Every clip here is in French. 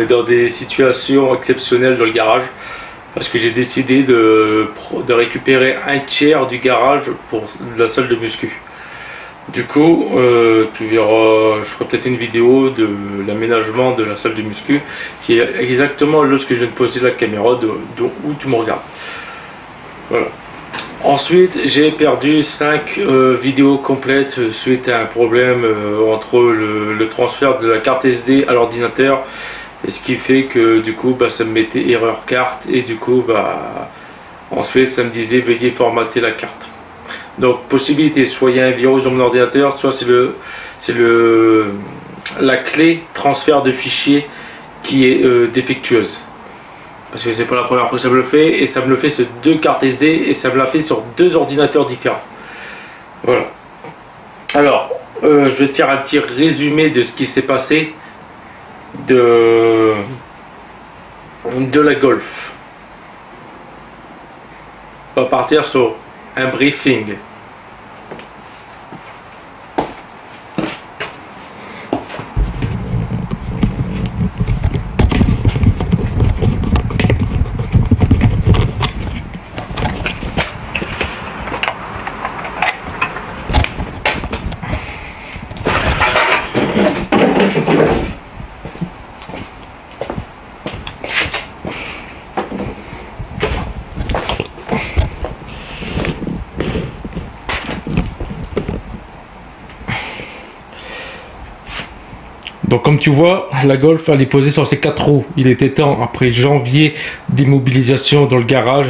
dans des situations exceptionnelles dans le garage. Parce que j'ai décidé de récupérer un tiers du garage pour la salle de muscu. Du coup, tu verras, je ferai peut-être une vidéo de l'aménagement de la salle de muscu qui est exactement là ce que je viens de poser la caméra où tu me regardes. Voilà. Ensuite, j'ai perdu 5 vidéos complètes suite à un problème entre le transfert de la carte SD à l'ordinateur. Et ce qui fait que du coup ça me mettait erreur carte et du coup ensuite ça me disait veuillez formater la carte. Donc possibilité, soit il y a un virus dans mon ordinateur, soit c'est la clé transfert de fichiers qui est défectueuse. Parce que c'est pas la première fois que ça me le fait, et ça me le fait sur 2 cartes SD et ça me l'a fait sur 2 ordinateurs différents. Voilà. Alors je vais te faire un petit résumé de ce qui s'est passé de la Golf. On va partir sur un briefing. Donc comme tu vois, la Golf elle est posée sur ses 4 roues. Il était temps, après janvier d'immobilisation dans le garage,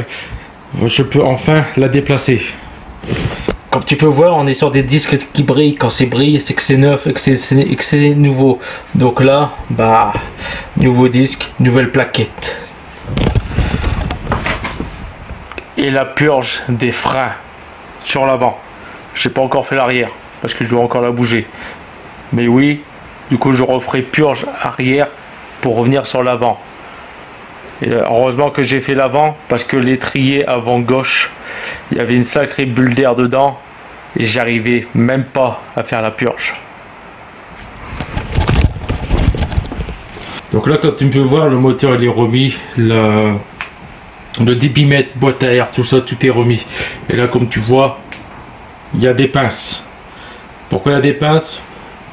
je peux enfin la déplacer. Comme tu peux voir, on est sur des disques qui brillent. Quand c'est brille, c'est que c'est neuf et que c'est nouveau. Donc là, nouveau disque, nouvelle plaquette. Et la purge des freins sur l'avant. J'ai pas encore fait l'arrière parce que je dois encore la bouger. Mais oui. Du coup, je referai purge arrière pour revenir sur l'avant. Et heureusement que j'ai fait l'avant parce que l'étrier avant gauche, il y avait une sacrée bulle d'air dedans et j'arrivais même pas à faire la purge. Donc là, comme tu peux voir, le moteur il est remis, le débitmètre, boîte à air, tout ça, tout est remis. Et là, comme tu vois, il y a des pinces. Pourquoi il y a des pinces?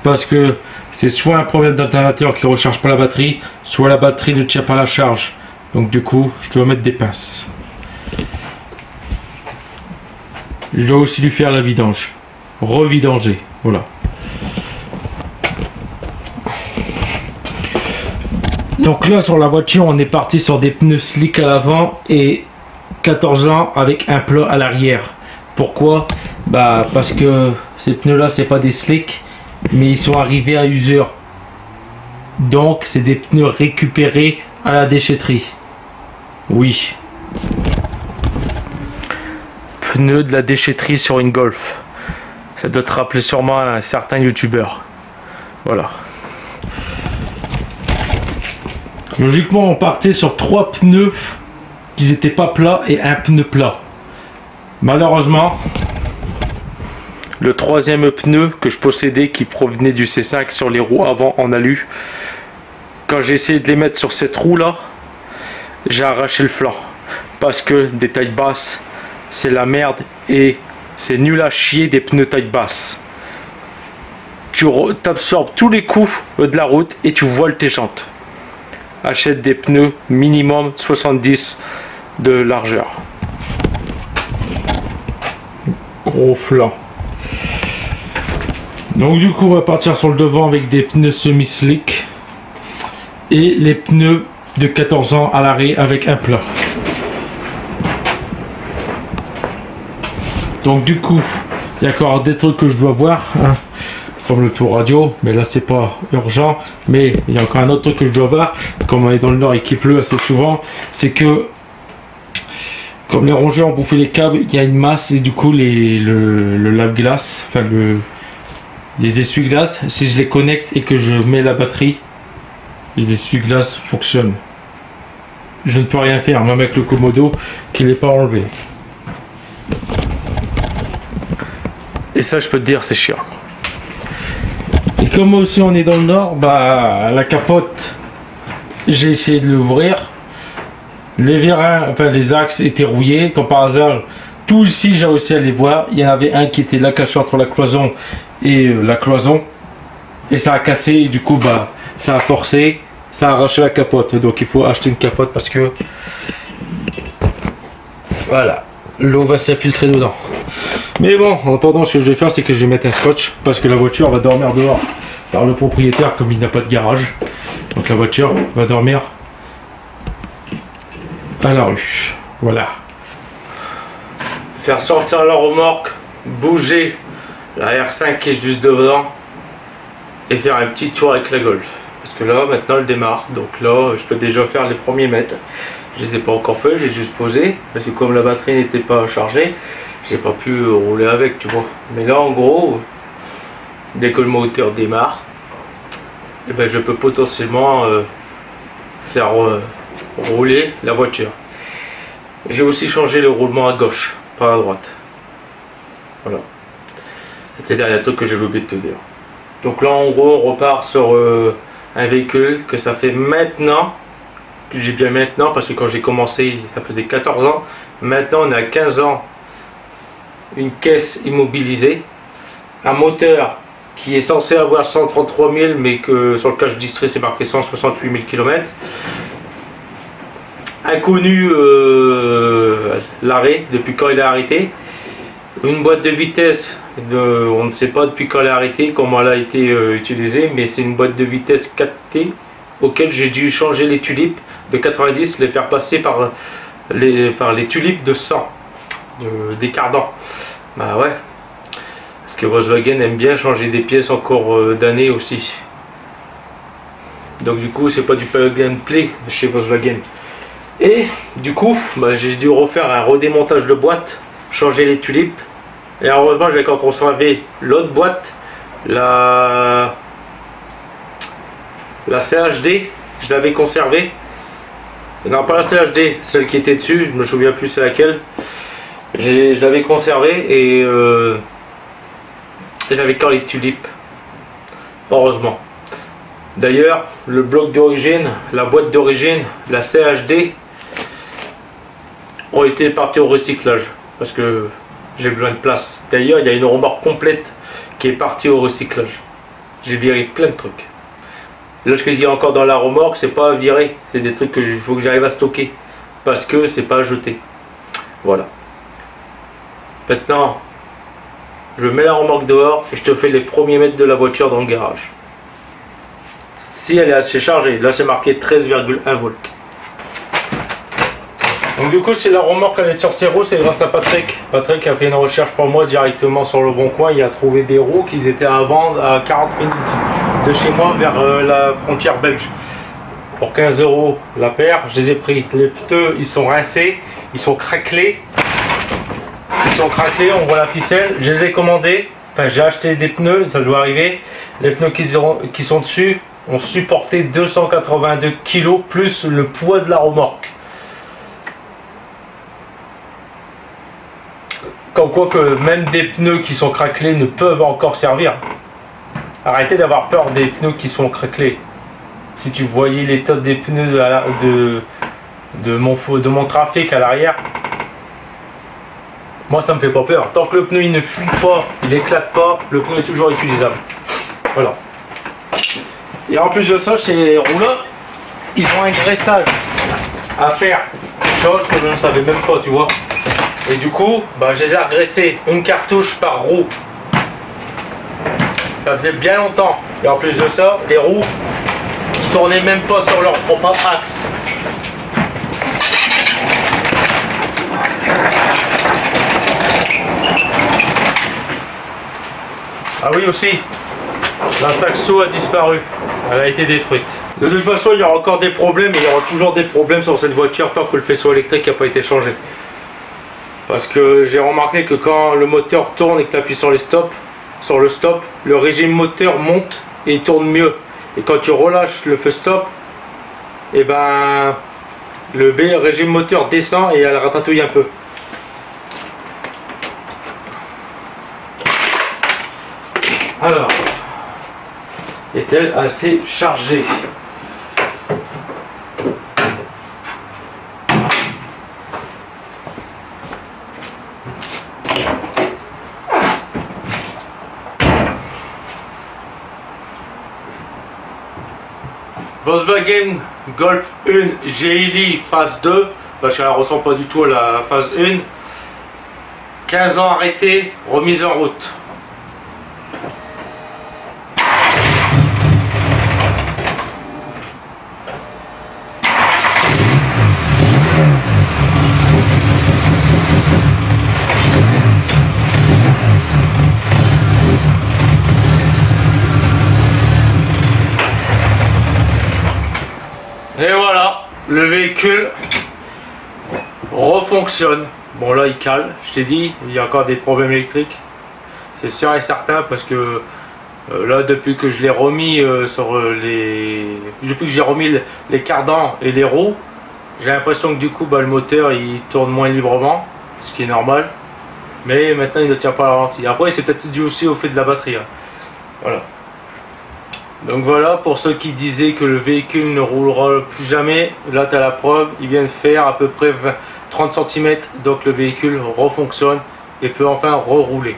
Parce que c'est soit un problème d'alternateur qui ne recharge pas la batterie, soit la batterie ne tient pas la charge. Donc du coup, je dois mettre des pinces. Je dois aussi lui faire la vidange. Revidanger, voilà. Donc là, sur la voiture, on est parti sur des pneus slick à l'avant et 14 ans avec un plat à l'arrière. Pourquoi? Parce que ces pneus là, c'est pas des slick, mais ils sont arrivés à usure. Donc c'est des pneus récupérés à la déchetterie. Oui. Pneus de la déchetterie sur une Golf. Ça doit te rappeler sûrement à un certain youtubeur. Voilà. Logiquement on partait sur 3 pneus qui n'étaient pas plats et un pneu plat. Malheureusement, le 3e pneu que je possédais qui provenait du C5 sur les roues avant en alu, quand j'ai essayé de les mettre sur cette roue là, j'ai arraché le flanc parce que des tailles basses c'est la merde et c'est nul à chier des pneus taille basse. Tu absorbes tous les coups de la route et tu voiles tes jantes. Achète des pneus minimum 70 de largeur. Gros flanc. Donc du coup on va partir sur le devant avec des pneus semi-slick et les pneus de 14 ans à l'arrêt avec un plat. Donc du coup il y a encore des trucs que je dois voir, hein, comme le tour radio, mais là c'est pas urgent, mais il y a encore un autre truc que je dois voir, comme on est dans le nord et qu'il pleut assez souvent, c'est que comme les rongeurs ont bouffé les câbles, il y a une masse et du coup le lave-glace, enfin les essuie-glaces, si je les connecte et que je mets la batterie, les essuie-glaces fonctionnent. Je ne peux rien faire, même avec le Komodo qui n'est pas enlevé. Et ça je peux te dire c'est chiant. Et comme aussi on est dans le nord, la capote J'ai essayé de l'ouvrir. Les vérins, enfin les axes étaient rouillés. Comme par hasard, tout ici j'ai réussi à les voir. Il y en avait un qui était là caché entre la cloison et la cloison. Et ça a cassé et du coup bah ça a forcé. Ça a arraché la capote. Donc il faut acheter une capote parce que voilà, l'eau va s'infiltrer dedans. Mais bon, en attendant, ce que je vais faire, c'est que je vais mettre un scotch parce que la voiture va dormir dehors par le propriétaire comme il n'a pas de garage. Donc la voiture va dormir à la rue. Voilà. Faire sortir la remorque, bouger la R5 qui est juste devant et faire un petit tour avec la Golf. Parce que là, maintenant, elle démarre. Donc là, je peux déjà faire les premiers mètres. Je les ai pas encore fait, j'ai juste posé. Parce que comme la batterie n'était pas chargée, j'ai pas pu rouler avec, tu vois. Mais là, en gros, dès que le moteur démarre, eh ben, je peux potentiellement faire rouler la voiture. J'ai aussi changé le roulement à gauche, pas à droite. Voilà. C'était le dernier truc que j'avais oublié de te dire. Donc là, en gros, on repart sur un véhicule que ça fait maintenant, que j'ai bien maintenant, parce que quand j'ai commencé, ça faisait 14 ans. Maintenant, on a 15 ans. Une caisse immobilisée, un moteur qui est censé avoir 133 000 mais que sur le cache distrait c'est marqué 168 000 km. Inconnu l'arrêt, depuis quand il a arrêté. Une boîte de vitesse, on ne sait pas depuis quand elle a arrêté, comment elle a été utilisée, mais c'est une boîte de vitesse 4T auquel j'ai dû changer les tulipes de 90, les faire passer par les tulipes de 100, des cardans. Bah ouais, parce que Volkswagen aime bien changer des pièces encore d'années aussi. Donc du coup c'est pas du plug and play chez Volkswagen. Et du coup bah, j'ai dû refaire un redémontage de boîte, changer les tulipes. Et heureusement j'avais encore conservé l'autre boîte, la CHD, je l'avais conservée. Non, pas la CHD, celle qui était dessus, je me souviens plus c'est laquelle. Je l'avais conservé et j'avais quand les tulipes, heureusement. D'ailleurs, le bloc d'origine, la boîte d'origine, la CHD ont été partis au recyclage parce que j'ai besoin de place. D'ailleurs, il y a une remorque complète qui est partie au recyclage. J'ai viré plein de trucs. Là, ce que je dis encore dans la remorque, c'est pas à virer, c'est des trucs que il faut que j'arrive à stocker parce que c'est pas à jeter. Voilà. Maintenant, je mets la remorque dehors et je te fais les premiers mètres de la voiture dans le garage. Si elle est assez chargée, là c'est marqué 13,1 volts. Donc du coup, si la remorque elle est sur ses roues, c'est grâce à Patrick. Patrick a fait une recherche pour moi directement sur le Bon Coin. Il a trouvé des roues qui étaient à vendre à 40 minutes de chez moi vers la frontière belge. Pour 15 € la paire, je les ai pris. Les pneus, ils sont rincés, ils sont craquelés. On voit la ficelle, je les ai commandés, enfin j'ai acheté des pneus, ça doit arriver. Les pneus qui sont dessus ont supporté 282 kg plus le poids de la remorque. Comme quoi que même des pneus qui sont craquelés ne peuvent encore servir. Arrêtez d'avoir peur des pneus qui sont craquelés. Si tu voyais l'état des pneus de mon trafic à l'arrière, moi ça me fait pas peur. Tant que le pneu il ne fuit pas, il éclate pas, le pneu est toujours utilisable. Voilà. Et en plus de ça, chez les roues-là, ils ont un graissage à faire. Chose que je ne savais même pas, tu vois. Et du coup, bah, je les ai regraissés une cartouche par roue. Ça faisait bien longtemps. Et en plus de ça, les roues, ils tournaient même pas sur leur propre axe. Ah oui aussi, la Saxo a disparu, elle a été détruite. De toute façon il y aura encore des problèmes et il y aura toujours des problèmes sur cette voiture tant que le faisceau électrique n'a pas été changé. Parce que j'ai remarqué que quand le moteur tourne et que tu appuies sur le stop, le régime moteur monte et il tourne mieux. Et quand tu relâches le feu stop, et ben le régime moteur descend et elle ratatouille un peu. Alors, est-elle assez chargée? Volkswagen Golf 1 GLI phase 2, parce qu'elle ne ressemble pas du tout à la phase 1. 15 ans arrêté, remise en route. Et voilà, le véhicule refonctionne. Bon là il cale, je t'ai dit, il y a encore des problèmes électriques. C'est sûr et certain parce que là depuis que je l'ai remis depuis que j'ai remis les cardans et les roues, j'ai l'impression que du coup le moteur il tourne moins librement, ce qui est normal. Mais maintenant il ne tient pas la ralenti. Après c'est peut-être dû aussi au fait de la batterie. Hein. Voilà. Donc voilà, pour ceux qui disaient que le véhicule ne roulera plus jamais, là tu as la preuve, il vient de faire à peu près 30 cm, donc le véhicule refonctionne et peut enfin rerouler.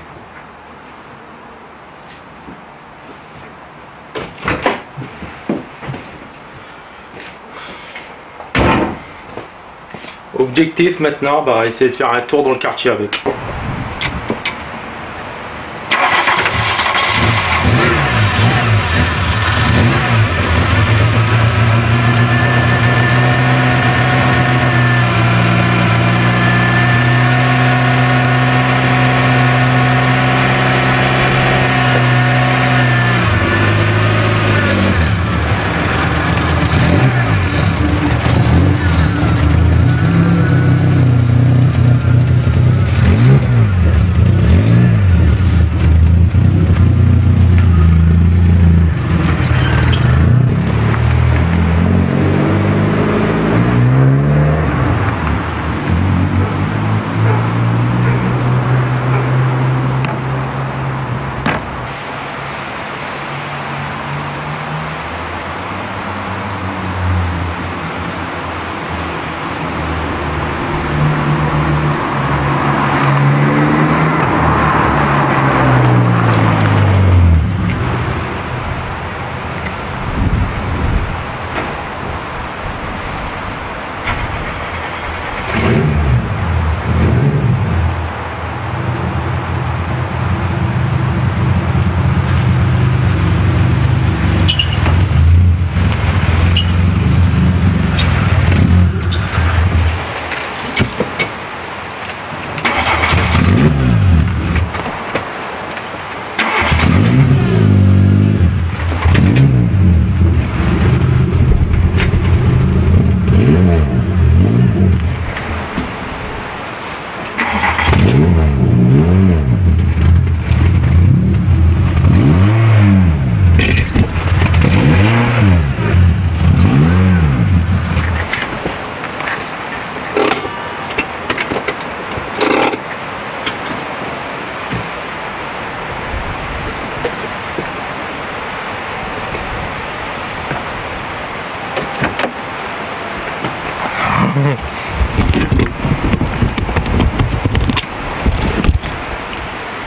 Objectif maintenant, essayer de faire un tour dans le quartier avec.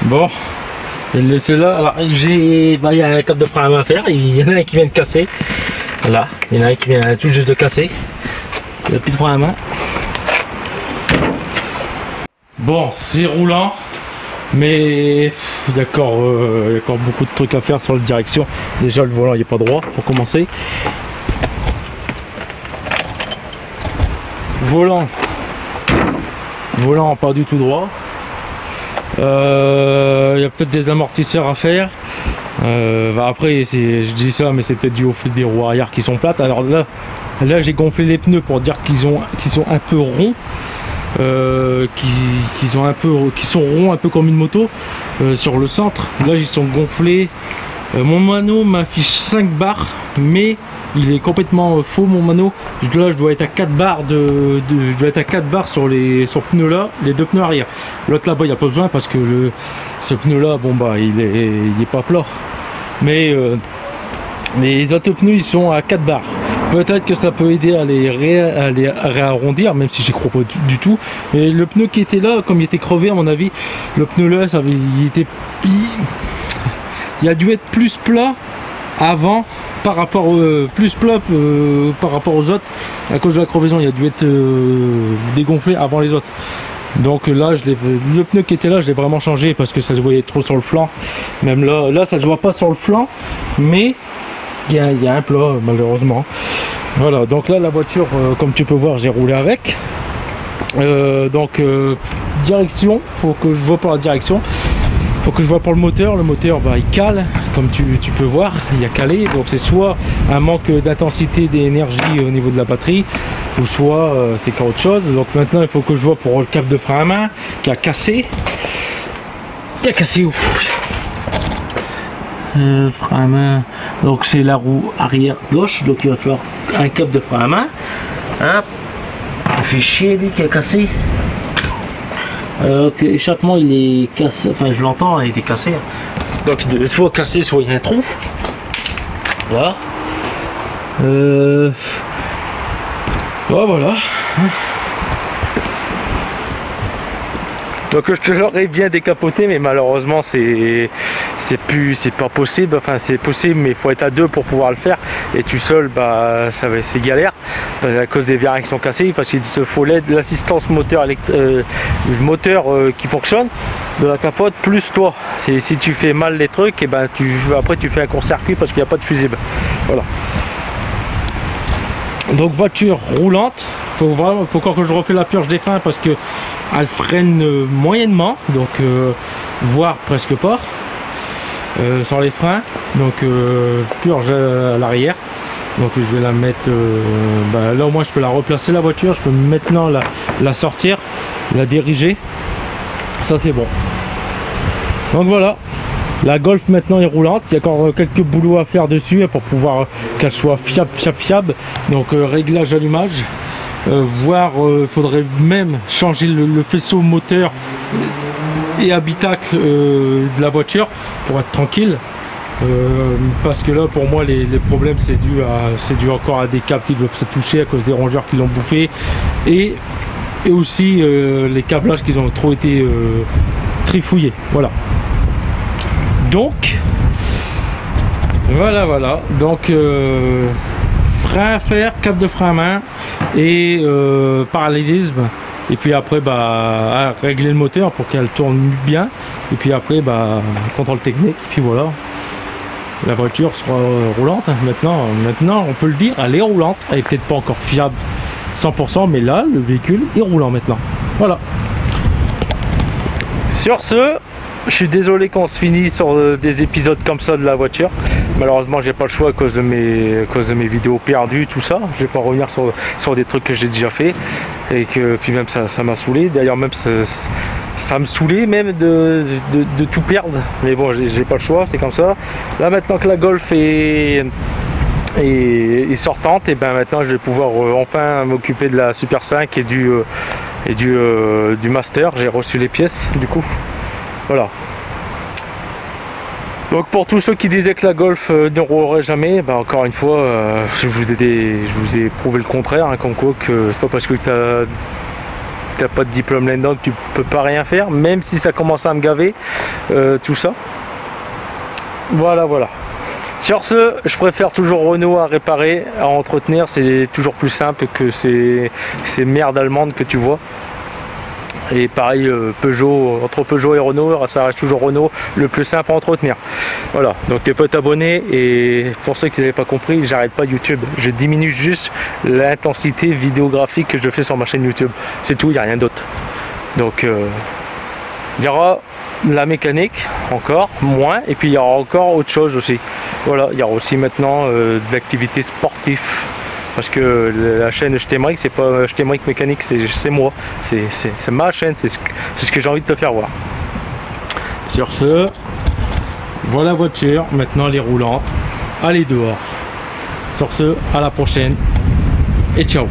Bon, je vais le laisser là. Alors, il y a un câble de frein à main à faire. Il y en a un qui vient de casser. Voilà, il y en a un qui vient tout juste de casser. Il n'y a plus de frein à main. Bon, c'est roulant. Mais il y a encore beaucoup de trucs à faire sur la direction. Déjà, le volant il n'est pas droit pour commencer. Volant pas du tout droit. Il y a peut-être des amortisseurs à faire. Après je dis ça, mais c'est peut-être dû au fait des roues arrière qui sont plates. Alors là j'ai gonflé les pneus pour dire qu'ils sont un peu ronds, qui sont ronds un peu comme une moto sur le centre. Là ils sont gonflés. Mon mano m'affiche 5 barres, mais il est complètement faux mon mano. Là je dois être à 4 barres je dois être à 4 barres sur le pneu là, les deux pneus arrière. L'autre là-bas il n'y a pas besoin parce que ce pneu là, bon il est pas plat. Mais les autres pneus ils sont à 4 barres. Peut-être que ça peut aider à les réarrondir, même si j'y crois pas du tout. Et le pneu qui était là, comme il était crevé à mon avis, le pneu là il a dû être plus plat avant par rapport plus plat par rapport aux autres, à cause de la crevaison. Il a dû être dégonflé avant les autres. Donc là, le pneu qui était là, je l'ai vraiment changé parce que ça se voyait trop sur le flanc. Même là ça se voit pas sur le flanc, mais il y a un plat malheureusement. Voilà, donc là la voiture, comme tu peux voir, j'ai roulé avec. Direction, faut que je vois pour la direction. Faut que je vois pour le moteur. Le moteur, bah, il cale, comme tu peux voir, il a calé. Donc c'est soit un manque d'intensité d'énergie au niveau de la batterie, ou soit c'est qu'autre chose. Donc maintenant il faut que je vois pour le câble de frein à main qui a cassé. Il a cassé où? Frein à main. Donc c'est la roue arrière gauche. Donc il va falloir un câble de frein à main. Hein, ça fait chier lui qui a cassé. L'échappement il est cassé, enfin je l'entends, il était cassé. Donc il devait soit cassé, soit il y a un trou. Voilà. Voilà. Donc je te l'aurais bien décapoté, mais malheureusement c'est pas possible. Enfin c'est possible, mais il faut être à deux pour pouvoir le faire. Et tout seul, bah c'est galère à cause des virins qui sont cassés, parce qu'il te faut l'assistance moteur qui fonctionne de la capote plus toi. Si tu fais mal les trucs, et ben après tu fais un court-circuit parce qu'il n'y a pas de fusible. Voilà. Donc voiture roulante. Faut encore que je refais la purge des freins parce que elle freine moyennement, donc voire presque pas sur les freins. Donc purge à l'arrière. Donc je vais la mettre là au moins je peux la replacer la voiture, je peux maintenant la sortir, la diriger. Ça c'est bon. Donc voilà. La Golf maintenant est roulante, il y a encore quelques boulots à faire dessus pour pouvoir qu'elle soit fiable. Donc réglage allumage, voire il faudrait même changer le faisceau moteur et habitacle de la voiture pour être tranquille. Parce que là pour moi les problèmes c'est dû encore à des câbles qui doivent se toucher à cause des rongeurs qui l'ont bouffé, et aussi les câblages qui ont trop été trifouillés. Voilà. Donc voilà, donc frein à faire, câble de frein à main et parallélisme, et puis après à régler le moteur pour qu'elle tourne bien, et puis après contrôle technique, et puis voilà, la voiture sera roulante. Maintenant on peut le dire, elle est roulante, elle est peut-être pas encore fiable 100%, mais là le véhicule est roulant maintenant. Voilà. Sur ce, je suis désolé qu'on se finisse sur des épisodes comme ça de la voiture. Malheureusement j'ai pas le choix à cause de mes vidéos perdues, tout ça. Je vais pas revenir sur des trucs que j'ai déjà fait, et que puis même ça m'a saoulé. D'ailleurs même ça me saoulait même de tout perdre, mais bon j'ai pas le choix, c'est comme ça. Là maintenant que la Golf est sortante, et ben maintenant je vais pouvoir enfin m'occuper de la Super 5 et du Master. J'ai reçu les pièces du coup. Voilà. Donc pour tous ceux qui disaient que la Golf ne roulerait jamais, encore une fois, je vous ai prouvé le contraire, hein, comme quoi que c'est pas parce que t'as pas de diplôme là-dedans que tu peux pas rien faire, même si ça commence à me gaver, tout ça. Voilà. Sur ce, je préfère toujours Renault à réparer, à entretenir, c'est toujours plus simple que ces merdes allemandes que tu vois. Et pareil, Peugeot, entre Peugeot et Renault, ça reste toujours Renault le plus simple à entretenir. Voilà, donc tu peux t'abonner, et pour ceux qui n'avaient pas compris, j'arrête pas YouTube. Je diminue juste l'intensité vidéographique que je fais sur ma chaîne YouTube. C'est tout, il n'y a rien d'autre. Donc il y aura la mécanique, encore moins, et puis il y aura encore autre chose aussi. Voilà, il y aura aussi maintenant de l'activité sportive. Parce que la chaîne Ch'Temeric, c'est pas Ch'Temeric mécanique, c'est moi, c'est ma chaîne, c'est ce que j'ai envie de te faire voir. Sur ce, voilà la voiture, maintenant elle est roulante, allez dehors. Sur ce, à la prochaine et ciao.